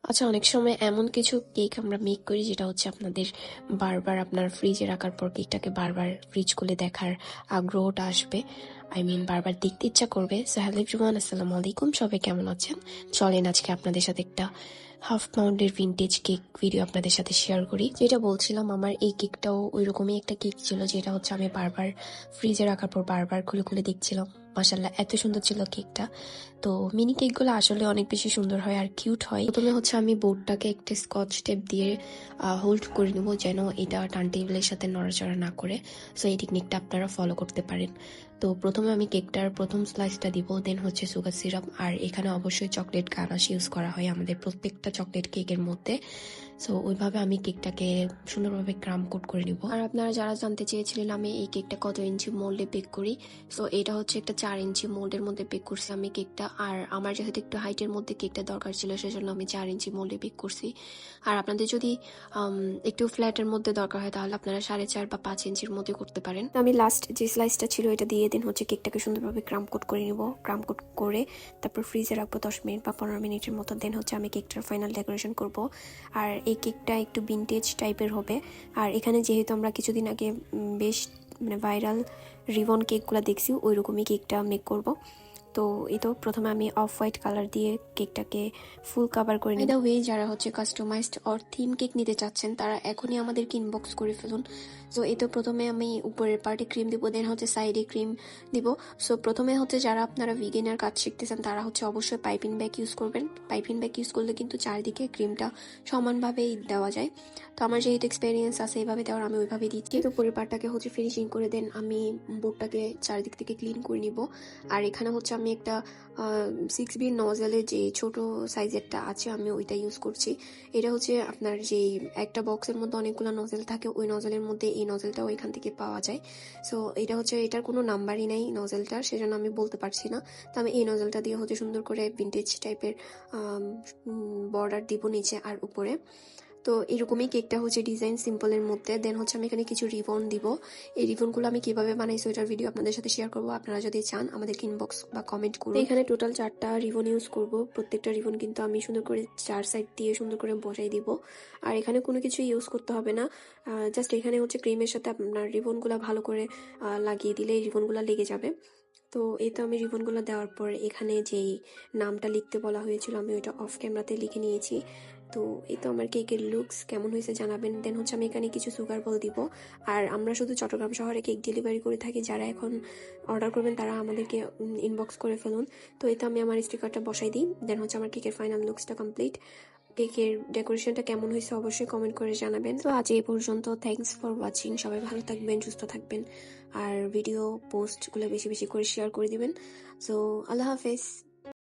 আচ্ছা, অনেক সময় এমন কিছু কেক আমরা মেক করি যেটা হচ্ছে আপনাদের বারবার আপনার ফ্রিজে রাখার পর কেকটাকে বারবার ফ্রিজ খুলে দেখার আগ্রহটা আসবে। বারবার দেখতে ইচ্ছা করবে। সো হ্যালো এভরিওয়ান, আসসালামু আলাইকুম। সবাই কেমন আছেন? চলেন আজকে আপনাদের সাথে একটা হাফ পাউন্ডের ভিনটেজ কেক ভিডিও আপনাদের সাথে শেয়ার করি। যেটা বলছিলাম, আমার এই কেকটাও ওই রকমই একটা কেক ছিল, যেটা হচ্ছে আমি বারবার ফ্রিজে রাখার পর বারবার খুলে খুলে দেখছিলাম। মাশাআল্লাহ, এত সুন্দর ছিল কেকটা। তো মিনি কেকগুলো আসলে অনেক বেশি সুন্দর হয় আর কিউট হয়। প্রথমে হচ্ছে আমি বোর্ডটাকে একটা স্কচ টেপ দিয়ে হোল্ড করে নেবো, যেন এটা টার্ন টেবিলের সাথে নড়াচড়া না করে। সো এই টেকনিকটা আপনারা ফলো করতে পারেন। তো প্রথমে আমি কেকটার প্রথম স্লাইসটা দিব, দেন হচ্ছে সুগার সিরাপ, আর এখানে অবশ্যই চকলেট গানাশ ইউজ করা হয় আমাদের প্রত্যেকটা চকলেট কেকের মধ্যে। সো ওইভাবে আমি কেকটাকে সুন্দরভাবে ক্রাম কোট করে নিব। আর আপনারা যারা জানতে চেয়েছিলেন আমি এই কেকটা কত ইঞ্চি মোল্ডে বেক করি, সো এটা হচ্ছে একটা 4 ইঞ্চি মোল্ডের মধ্যে বেক করছি আমি কেকটা। আর আমার যেহেতু একটু হাইটের মধ্যে কেকটা দরকার ছিল, সেজন্য আমি 4 ইঞ্চি মোল্ডে বেক করছি। আর আপনাদের যদি একটু ফ্ল্যাটের মধ্যে দরকার হয় তাহলে আপনারা 4.5 বা 5 ইঞ্চির মধ্যে করতে পারেন। তো আমি লাস্ট যে স্লাইসটা ছিল এটা দিয়ে দিন হচ্ছে কেকটাকে সুন্দরভাবে ক্রাম কোট করে নিব। ক্রাম কোট করে তারপর ফ্রিজে রাখবো 10 মিনিট বা 15 মিনিটের মতো। দেন হচ্ছে আমি কেকটার ফাইনাল ডেকোরেশন করব। আর এই কেকটা একটু ভিনটেজ টাইপের হবে। আর এখানে যেহেতু আমরা কিছুদিন আগে বেশ ভাইরাল রিবন কেকগুলো দেখছি, ওই রকমই কেকটা মেক করব। তো এই তো প্রথমে আমি অফ হোয়াইট কালার দিয়ে কেকটাকে ফুল কাভার করে নিই। ওয়ে যারা হচ্ছে কাস্টমাইজড অর থিম কেক নিতে চাচ্ছেন তারা এখনই আমাদেরকে ইনবক্স করে ফেলুন। সো এই তো প্রথমে আমি উপরের পার্টে ক্রিম দিব, দেন হচ্ছে সাইডে ক্রিম দিব। সো প্রথমে হচ্ছে যারা আপনারা ভিগেনার কাজ শিখতেছেন তারা হচ্ছে অবশ্যই পাইপিং ব্যাগ ইউজ করবেন। পাইপিং ব্যাগ ইউজ করলে কিন্তু চারিদিকে ক্রিমটা সমানভাবেই দেওয়া যায়। তো আমার যেহেতু এক্সপিরিয়েন্স আছে এইভাবে দেওয়ার, আমি ওইভাবে দিচ্ছি। তো উপরের পার্টটাকে হচ্ছে ফিনিশিং করে দেন আমি বোর্ডটাকে চারিদিক থেকে ক্লিন করে নিব। আর এখানে হচ্ছে আমি একটা 6B নজেলের যে ছোট সাইজেরটা আছে আমি ওইটা ইউজ করছি। এটা হচ্ছে আপনার যে একটা বক্সের মধ্যে অনেকগুলো নজেল থাকে, ওই নজেলের মধ্যে এই নজেলটাও এখান থেকে পাওয়া যায়। সো এটা হচ্ছে এটার কোনো নাম্বারই নেই নজেলটার, সেজন্য আমি বলতে পারছি না। তো আমি এই নজেলটা দিয়ে হচ্ছে সুন্দর করে ভিন্টেজ টাইপের বর্ডার দিব নিচে আর উপরে। তো এরকমই কেকটা হচ্ছে ডিজাইন সিম্পলের মধ্যে। দেন হচ্ছে আমি এখানে কিছু রিবন দিব। এই রিবনগুলো আমি কিভাবে বানাইছি ওইটার ভিডিও আপনাদের সাথে শেয়ার করবো। আপনারা যদি চান আমাদেরকে ইনবক্স বা কমেন্ট করুন। এখানে টোটাল 4টা রিবন ইউজ করব। প্রত্যেকটা রিবন কিন্তু আমি সুন্দর করে 4 সাইড দিয়ে সুন্দর করে বসাই দিব। আর এখানে কোনো কিছু ইউজ করতে হবে না, জাস্ট এখানে হচ্ছে ক্রিমের সাথে আপনার রিবনগুলো ভালো করে লাগিয়ে দিলে এই রিবনগুলো লেগে যাবে। তো এই তো আমি রিবনগুলো দেওয়ার পর এখানে যেই নামটা লিখতে বলা হয়েছিল আমি ওইটা অফ ক্যামেরাতে লিখে নিয়েছি। তো এই তো আমার কেকের লুকস কেমন হয়েছে জানাবেন। দেন হচ্ছে আমি এখানে কিছু সুগার বল দিব। আর আমরা শুধু চট্টগ্রাম শহরে কেক ডেলিভারি করে থাকি, যারা এখন অর্ডার করবেন তারা আমাদেরকে ইনবক্স করে ফেলুন। তো এই তো আমি আমার স্টিকারটা বসাই দিই। দেন হচ্ছে আমার কেকের ফাইনাল লুকসটা কমপ্লিট। কেকের ডেকোরেশনটা কেমন হয়েছে অবশ্যই কমেন্ট করে জানাবেন। তো আজ এই পর্যন্ত, থ্যাঙ্কস ফর ওয়াচিং। সবাই ভালো থাকবেন, সুস্থ থাকবেন, আর ভিডিও পোস্টগুলো বেশি বেশি করে শেয়ার করে দিবেন। সো আল্লাহ হাফেজ।